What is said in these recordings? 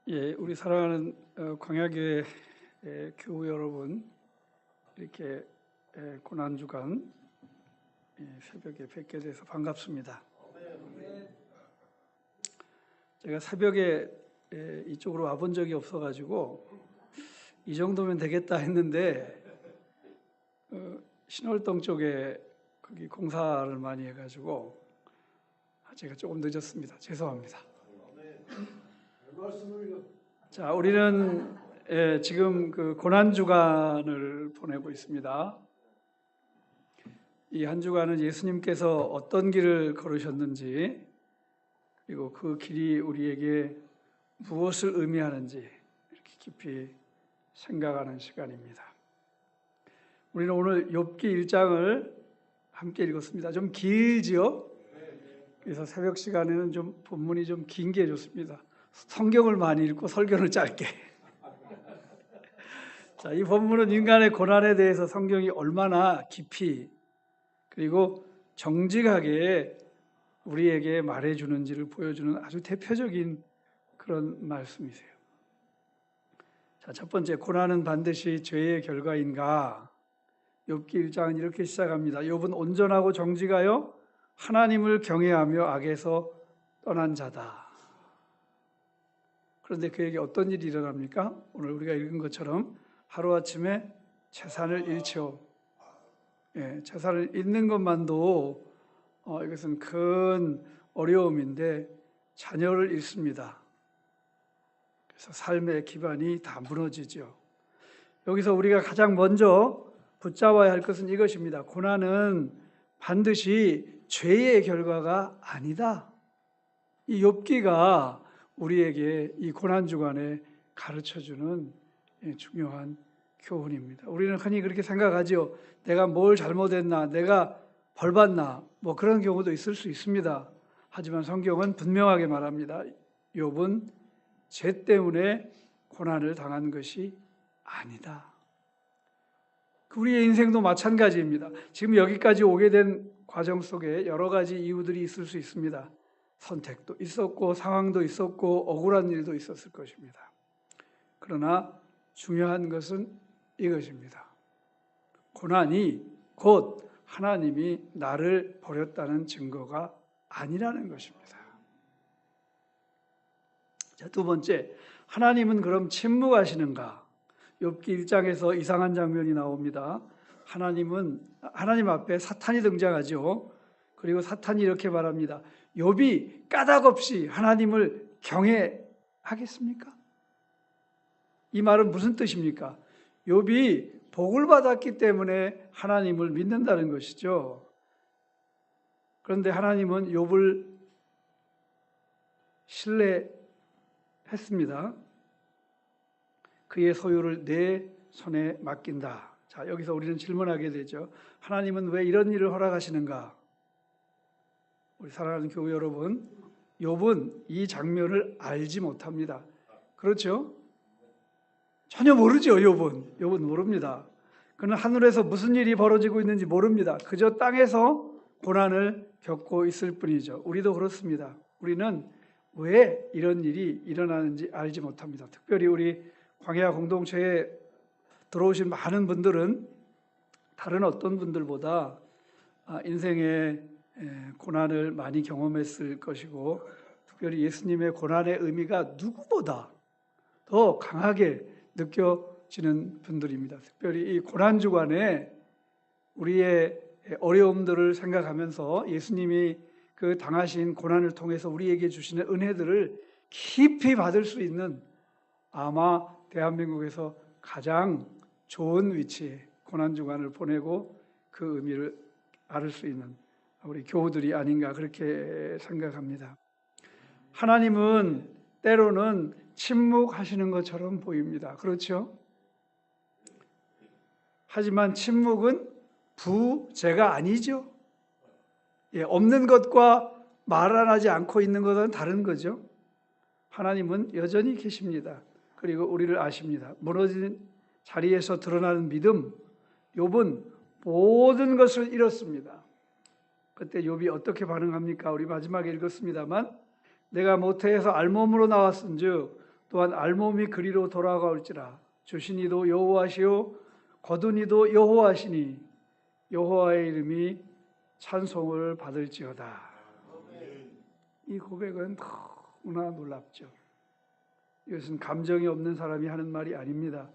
예, 우리 사랑하는 광야교회 교우 여러분, 이렇게 고난 주간 새벽에 뵙게 돼서 반갑습니다. 제가 새벽에 이쪽으로 와본 적이 없어가지고 이 정도면 되겠다 했는데 신월동 쪽에 거기 공사를 많이 해가지고 제가 조금 늦었습니다. 죄송합니다. 자, 우리는 지금 그 고난 주간을 보내고 있습니다. 이 한 주간은 예수님께서 어떤 길을 걸으셨는지, 그리고 그 길이 우리에게 무엇을 의미하는지 이렇게 깊이 생각하는 시간입니다. 우리는 오늘 욥기 1장을 함께 읽었습니다. 좀 길지요? 그래서 새벽 시간에는 좀 본문이 좀 긴 게 좋습니다. 성경을 많이 읽고 설교를 짧게. 자, 이 본문은 인간의 고난에 대해서 성경이 얼마나 깊이 그리고 정직하게 우리에게 말해주는지를 보여주는 아주 대표적인 그런 말씀이세요. 자, 첫 번째, 고난은 반드시 죄의 결과인가? 욥기 1장은 이렇게 시작합니다. 욥은 온전하고 정직하여 하나님을 경외하며 악에서 떠난 자다. 그런데 그에게 어떤 일이 일어납니까? 오늘 우리가 읽은 것처럼 하루아침에 재산을 잃죠. 재산을 잃는 것만도 이것은 큰 어려움인데 자녀를 잃습니다. 그래서 삶의 기반이 다 무너지죠. 여기서 우리가 가장 먼저 붙잡아야 할 것은 이것입니다. 고난은 반드시 죄의 결과가 아니다. 이 욥기가 우리에게 이 고난 주간에 가르쳐주는 중요한 교훈입니다. 우리는 흔히 그렇게 생각하죠. 내가 뭘 잘못했나, 내가 벌 받나, 뭐 그런 경우도 있을 수 있습니다. 하지만 성경은 분명하게 말합니다. 욥은 죄 때문에 고난을 당한 것이 아니다. 우리의 인생도 마찬가지입니다. 지금 여기까지 오게 된 과정 속에 여러 가지 이유들이 있을 수 있습니다. 선택도 있었고 상황도 있었고 억울한 일도 있었을 것입니다. 그러나 중요한 것은 이것입니다. 고난이 곧 하나님이 나를 버렸다는 증거가 아니라는 것입니다. 자, 두 번째, 하나님은 그럼 침묵하시는가? 욥기 1장에서 이상한 장면이 나옵니다. 하나님 앞에 사탄이 등장하죠. 그리고 사탄이 이렇게 말합니다. 욥이 까닭없이 하나님을 경외하겠습니까? 이 말은 무슨 뜻입니까? 욥이 복을 받았기 때문에 하나님을 믿는다는 것이죠. 그런데 하나님은 욥을 신뢰했습니다. 그의 소유를 내 손에 맡긴다. 자, 여기서 우리는 질문하게 되죠. 하나님은 왜 이런 일을 허락하시는가? 우리 사랑하는 교우 여러분, 욥은 이 장면을 알지 못합니다. 그렇죠? 전혀 모르죠. 욥은 모릅니다. 그는 하늘에서 무슨 일이 벌어지고 있는지 모릅니다. 그저 땅에서 고난을 겪고 있을 뿐이죠. 우리도 그렇습니다. 우리는 왜 이런 일이 일어나는지 알지 못합니다. 특별히 우리 광야 공동체에 들어오신 많은 분들은 다른 어떤 분들보다 인생의 고난을 많이 경험했을 것이고, 특별히 예수님의 고난의 의미가 누구보다 더 강하게 느껴지는 분들입니다. 특별히 이 고난 주간에 우리의 어려움들을 생각하면서 예수님이 그 당하신 고난을 통해서 우리에게 주시는 은혜들을 깊이 받을 수 있는, 아마 대한민국에서 가장 좋은 위치에 고난 주간을 보내고 그 의미를 알을 수 있는 우리 교우들이 아닌가 그렇게 생각합니다. 하나님은 때로는 침묵하시는 것처럼 보입니다. 그렇죠? 하지만 침묵은 부재가 아니죠. 없는 것과 말 안 하지 않고 있는 것은 다른 거죠. 하나님은 여전히 계십니다. 그리고 우리를 아십니다. 무너진 자리에서 드러나는 믿음, 욥은 모든 것을 잃었습니다. 그때 욥이 어떻게 반응합니까? 우리 마지막에 읽었습니다만, 내가 모태에서 알몸으로 나왔은즉 또한 알몸이 그리로 돌아가올지라. 주신 이도 여호와시요 거둔 이도 여호와시니 여호와의 이름이 찬송을 받을지어다. 이 고백은 너무나 놀랍죠. 이것은 감정이 없는 사람이 하는 말이 아닙니다.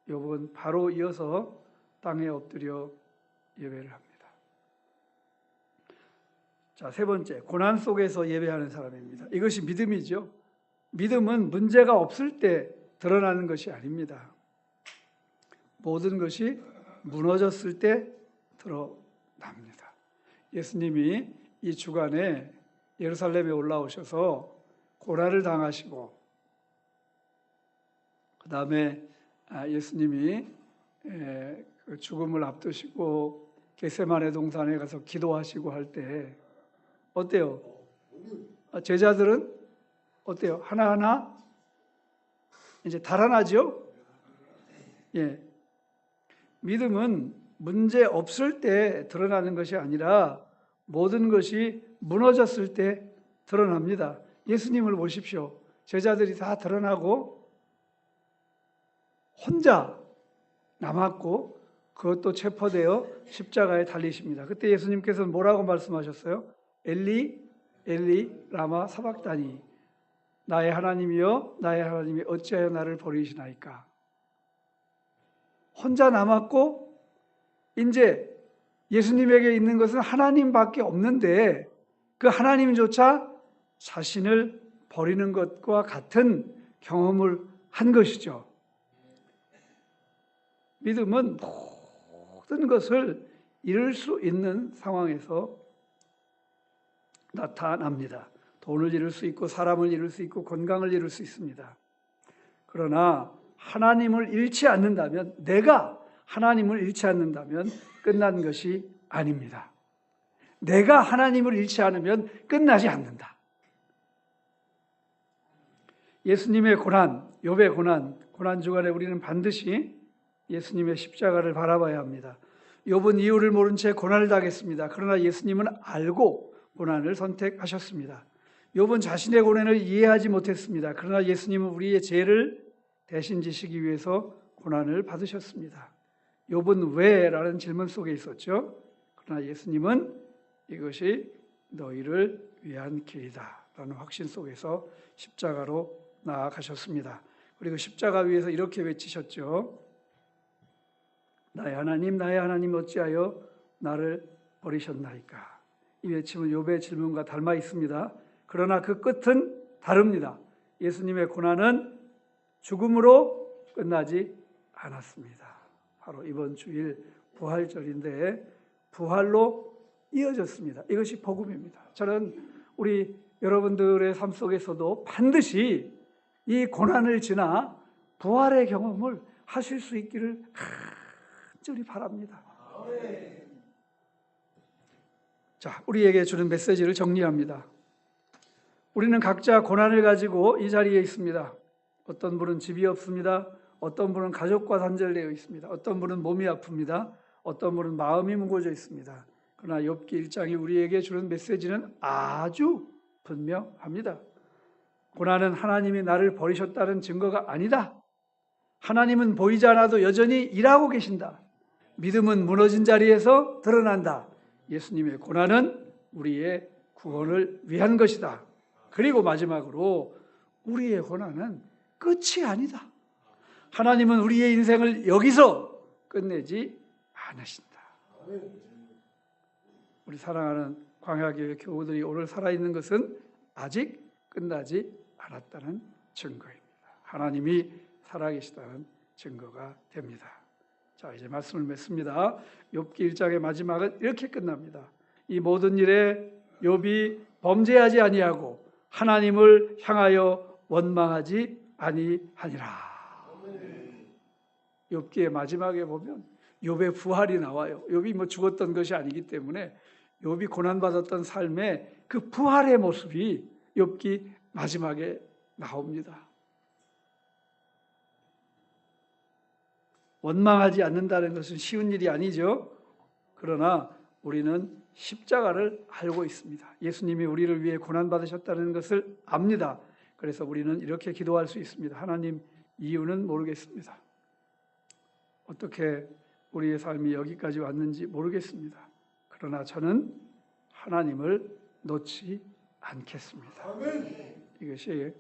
욥은 바로 이어서 땅에 엎드려 예배를 합니다. 자, 세 번째, 고난 속에서 예배하는 사람입니다. 이것이 믿음이죠. 믿음은 문제가 없을 때 드러나는 것이 아닙니다. 모든 것이 무너졌을 때 드러납니다. 예수님이 이 주간에 예루살렘에 올라오셔서 고난을 당하시고, 그 다음에 예수님이 죽음을 앞두시고 겟세마네 동산에 가서 기도하시고 할 때 어때요? 제자들은 어때요? 하나하나 이제 달아나죠? 예. 믿음은 문제 없을 때 드러나는 것이 아니라 모든 것이 무너졌을 때 드러납니다. 예수님을 보십시오. 제자들이 다 드러나고 혼자 남았고 그것도 체포되어 십자가에 달리십니다. 그때 예수님께서는 뭐라고 말씀하셨어요? 엘리 엘리 라마 사박다니, 나의 하나님이여 나의 하나님이 어찌하여 나를 버리시나이까. 혼자 남았고 이제 예수님에게 있는 것은 하나님밖에 없는데 그 하나님조차 자신을 버리는 것과 같은 경험을 한 것이죠. 믿음은 모든 것을 잃을 수 있는 상황에서 나타납니다. 돈을 잃을 수 있고 사람을 잃을 수 있고 건강을 잃을 수 있습니다. 그러나 하나님을 잃지 않는다면, 내가 하나님을 잃지 않는다면 끝난 것이 아닙니다. 내가 하나님을 잃지 않으면 끝나지 않는다. 예수님의 고난, 욥의 고난 주간에 우리는 반드시 예수님의 십자가를 바라봐야 합니다. 욥은 이유를 모른 채 고난을 당했습니다. 그러나 예수님은 알고 고난을 선택하셨습니다. 욥은 자신의 고난을 이해하지 못했습니다. 그러나 예수님은 우리의 죄를 대신 지시기 위해서 고난을 받으셨습니다. 욥은 왜? 라는 질문 속에 있었죠. 그러나 예수님은 이것이 너희를 위한 길이다 라는 확신 속에서 십자가로 나아가셨습니다. 그리고 십자가 위에서 이렇게 외치셨죠. 나의 하나님 어찌하여 나를 버리셨나이까. 이 외침은 욥의 질문과 닮아 있습니다. 그러나 그 끝은 다릅니다. 예수님의 고난은 죽음으로 끝나지 않았습니다. 바로 이번 주일 부활절인데 부활로 이어졌습니다. 이것이 복음입니다. 저는 우리 여러분들의 삶 속에서도 반드시 이 고난을 지나 부활의 경험을 하실 수 있기를 간절히 바랍니다. 자, 우리에게 주는 메시지를 정리합니다. 우리는 각자 고난을 가지고 이 자리에 있습니다. 어떤 분은 집이 없습니다. 어떤 분은 가족과 단절되어 있습니다. 어떤 분은 몸이 아픕니다. 어떤 분은 마음이 무거워져 있습니다. 그러나 욥기 1장이 우리에게 주는 메시지는 아주 분명합니다. 고난은 하나님이 나를 버리셨다는 증거가 아니다. 하나님은 보이지 않아도 여전히 일하고 계신다. 믿음은 무너진 자리에서 드러난다. 예수님의 고난은 우리의 구원을 위한 것이다. 그리고 마지막으로 우리의 고난은 끝이 아니다. 하나님은 우리의 인생을 여기서 끝내지 않으신다. 우리 사랑하는 광야교회 교우들이 오늘 살아있는 것은 아직 끝나지 않았다는 증거입니다. 하나님이 살아계시다는 증거가 됩니다. 자, 이제 말씀을 맺습니다. 욥기 1장의 마지막은 이렇게 끝납니다. 이 모든 일에 욥이 범죄하지 아니하고 하나님을 향하여 원망하지 아니하니라. 욥기의 마지막에 보면 욥의 부활이 나와요. 욥이 죽었던 것이 아니기 때문에 욥이 고난받았던 삶의 그 부활의 모습이 욥기 마지막에 나옵니다. 원망하지 않는다는 것은 쉬운 일이 아니죠. 그러나 우리는 십자가를 알고 있습니다. 예수님이 우리를 위해 고난받으셨다는 것을 압니다. 그래서 우리는 이렇게 기도할 수 있습니다. 하나님, 이유는 모르겠습니다. 어떻게 우리의 삶이 여기까지 왔는지 모르겠습니다. 그러나 저는 하나님을 놓지 않겠습니다. 이것이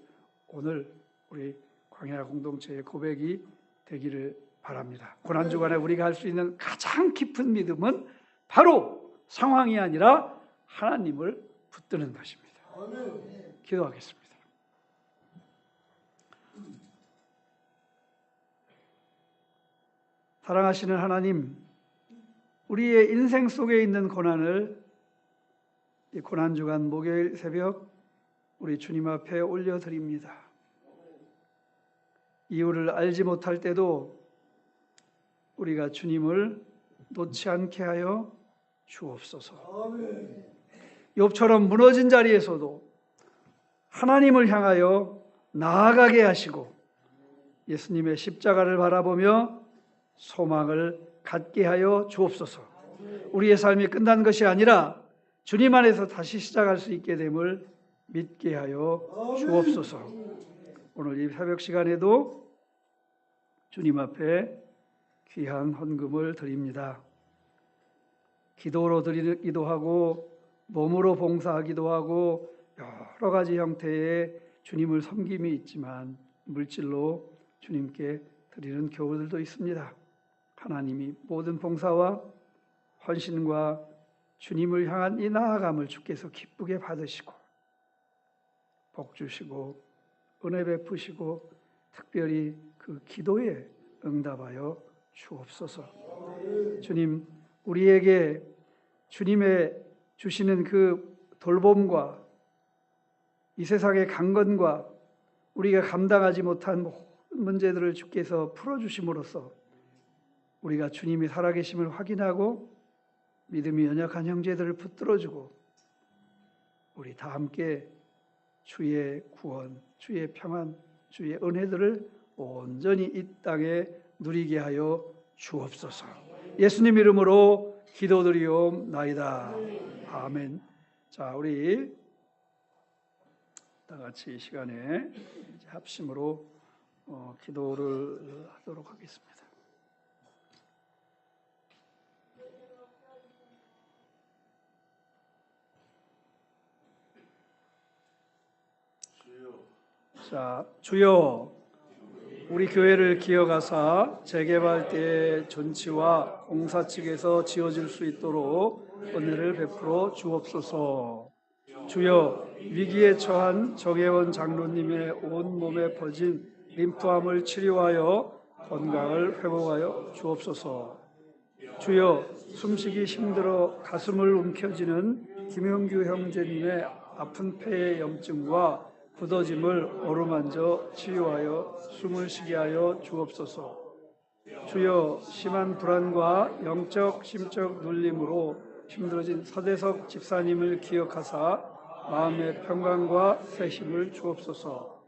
오늘 우리 광야 공동체의 고백이 되기를 바랍니다. 고난주간에 우리가 할 수 있는 가장 깊은 믿음은 바로 상황이 아니라 하나님을 붙드는 것입니다. 기도하겠습니다. 사랑하시는 하나님, 우리의 인생 속에 있는 고난을 이 고난주간 목요일 새벽 우리 주님 앞에 올려드립니다. 이유를 알지 못할 때도 우리가 주님을 놓지 않게 하여 주옵소서. 욥처럼 무너진 자리에서도 하나님을 향하여 나아가게 하시고 예수님의 십자가를 바라보며 소망을 갖게 하여 주옵소서. 우리의 삶이 끝난 것이 아니라 주님 안에서 다시 시작할 수 있게 됨을 믿게 하여 주옵소서. 오늘 이 새벽 시간에도 주님 앞에 귀한 헌금을 드립니다. 기도로 드리기도 하고 몸으로 봉사하기도 하고 여러 가지 형태의 주님을 섬김이 있지만 물질로 주님께 드리는 교우들도 있습니다. 하나님이 모든 봉사와 헌신과 주님을 향한 이 나아감을 주께서 기쁘게 받으시고 복 주시고 은혜 베푸시고 특별히 그 기도에 응답하여 주옵소서. 주님, 우리에게 주님의 주시는 그 돌봄과 이 세상의 강건과 우리가 감당하지 못한 모든 문제들을 주께서 풀어주심으로써 우리가 주님이 살아계심을 확인하고 믿음이 연약한 형제들을 붙들어주고 우리 다 함께 주의 구원, 주의 평안, 주의 은혜들을 온전히 이 땅에 누리게 하여 주옵소서. 예수님 이름으로 기도드리옵나이다. 아멘. 자, 우리 다 같이 이 시간에 합심으로 기도를 하도록 하겠습니다. 자, 주여, 우리 교회를 기억하사 재개발 때의 존치와 공사 측에서 지어질 수 있도록 은혜를 베풀어 주옵소서. 주여, 위기에 처한 정혜원 장로님의 온몸에 퍼진 림프암을 치료하여 건강을 회복하여 주옵소서. 주여, 숨쉬기 힘들어 가슴을 움켜쥐는 김영규 형제님의 아픈 폐의 염증과 굳어짐을 어루만져 치유하여 숨을 쉬게 하여 주옵소서. 주여, 심한 불안과 영적 심적 눌림으로 힘들어진 서대석 집사님을 기억하사 마음의 평강과 새 힘을 주옵소서.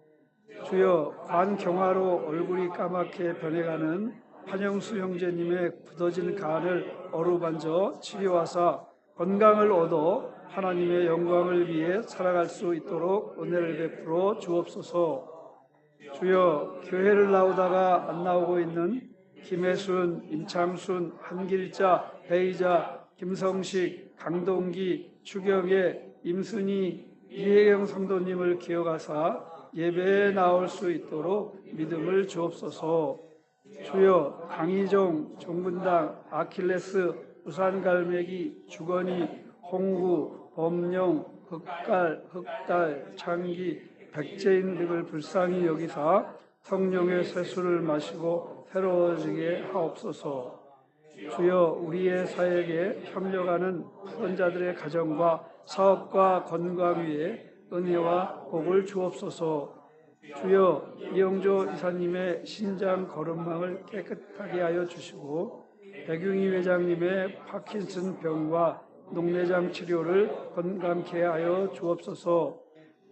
주여, 관경화로 얼굴이 까맣게 변해가는 판영수 형제님의 굳어진 간을 어루만져 치료하사 건강을 얻어 하나님의 영광을 위해 살아갈 수 있도록 은혜를 베풀어 주옵소서. 주여, 교회를 나오다가 안 나오고 있는 김혜순, 임창순, 한길자, 배이자, 김성식, 강동기, 추경애, 임순희, 이혜경 성도님을 기억하사 예배에 나올 수 있도록 믿음을 주옵소서. 주여, 강희종, 종분당, 아킬레스, 부산갈매기, 주건이, 홍구, 범용, 흑갈, 흑달, 창기, 백제인 등을 불쌍히 여기사 성령의 세수를 마시고 새로워지게 하옵소서. 주여, 우리의 사역에 협력하는 후원자들의 가정과 사업과 건강 위에 은혜와 복을 주옵소서. 주여, 이영조 이사님의 신장 거름망을 깨끗하게 하여 주시고 백윤희 회장님의 파킨슨 병과 녹내장 치료를 건강케 하여 주옵소서.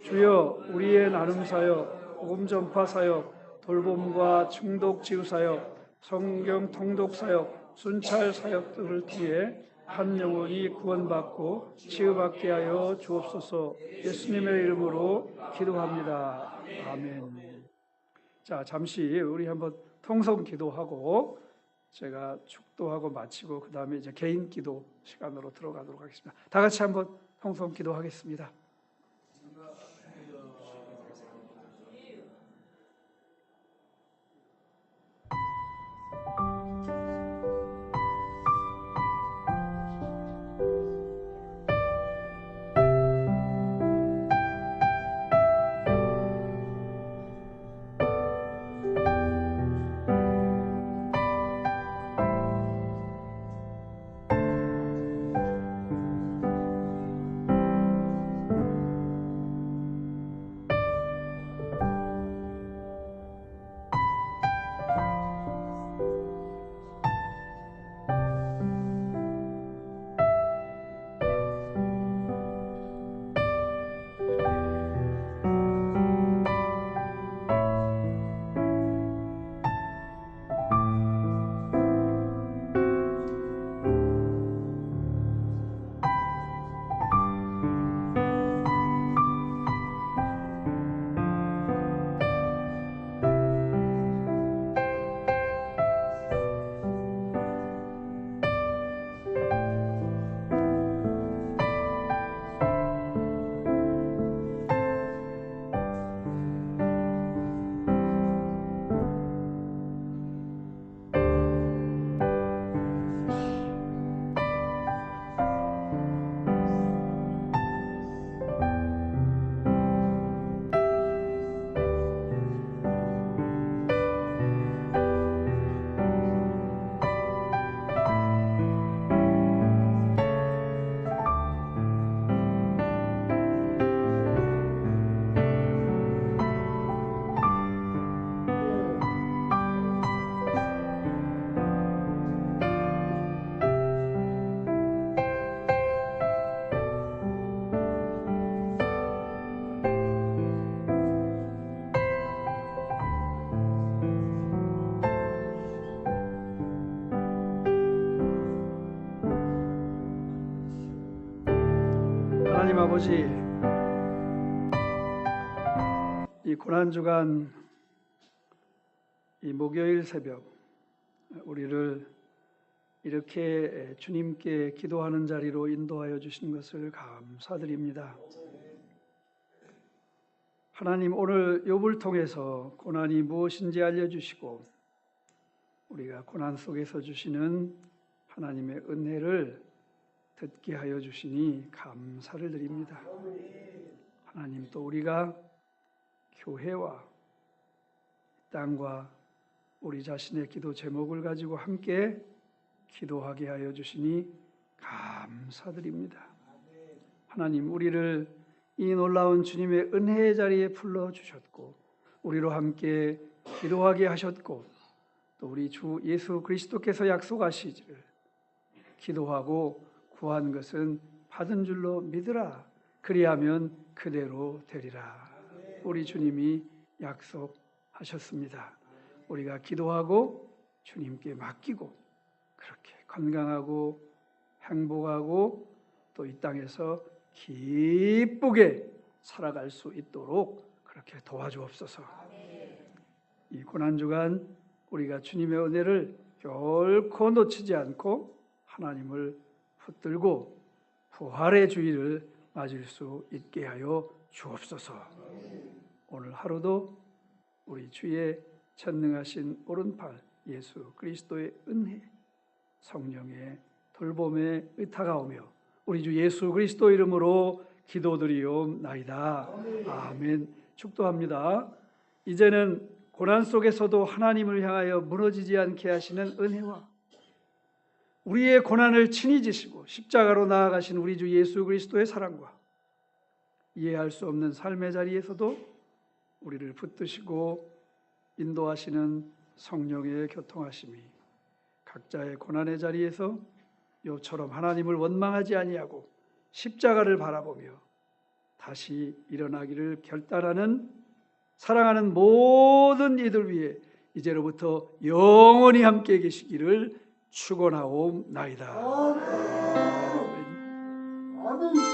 주여, 우리의 나눔 사역, 복음 전파 사역, 돌봄과 중독 치유 사역, 성경 통독 사역, 순찰 사역 등을 통해 한 영혼이 구원받고 치유받게 하여 주옵소서. 예수님의 이름으로 기도합니다. 아멘. 자, 잠시 우리 한번 통성 기도하고 제가 축도하고 마치고 그 다음에 이제 개인 기도 시간으로 들어가도록 하겠습니다. 다 같이 한번 통성 기도하겠습니다. 하나님 아버지, 이 고난주간 이 목요일 새벽 우리를 이렇게 주님께 기도하는 자리로 인도하여 주신 것을 감사드립니다. 하나님, 오늘 욥을 통해서 고난이 무엇인지 알려주시고 우리가 고난 속에서 주시는 하나님의 은혜를 듣게 하여 주시니 감사를 드립니다. 하나님, 또 우리가 교회와 땅과 우리 자신의 기도 제목을 가지고 함께 기도하게 하여 주시니 감사드립니다. 하나님, 우리를 이 놀라운 주님의 은혜의 자리에 불러주셨고 우리로 함께 기도하게 하셨고 또 우리 주 예수 그리스도께서 약속하시기를 기도하고 구한 것은 받은 줄로 믿으라. 그리하면 그대로 되리라. 우리 주님이 약속하셨습니다. 우리가 기도하고 주님께 맡기고 그렇게 건강하고 행복하고 또 이 땅에서 기쁘게 살아갈 수 있도록 그렇게 도와주옵소서. 이 고난주간 우리가 주님의 은혜를 결코 놓치지 않고 하나님을 붙들고 부활의 주일을 맞을 수 있게 하여 주옵소서. 오늘 하루도 우리 주의 전능하신 오른팔 예수 그리스도의 은혜, 성령의 돌봄에 의탁하오며 우리 주 예수 그리스도 이름으로 기도드리옵나이다. 아멘. 축도합니다. 이제는 고난 속에서도 하나님을 향하여 무너지지 않게 하시는 은혜와 우리의 고난을 친히 지시고 십자가로 나아가신 우리 주 예수 그리스도의 사랑과 이해할 수 없는 삶의 자리에서도 우리를 붙드시고 인도하시는 성령의 교통하심이 각자의 고난의 자리에서 욥처럼 하나님을 원망하지 아니하고 십자가를 바라보며 다시 일어나기를 결단하는 사랑하는 모든 이들 위해 이제로부터 영원히 함께 계시기를 축원하옵나이다. 모든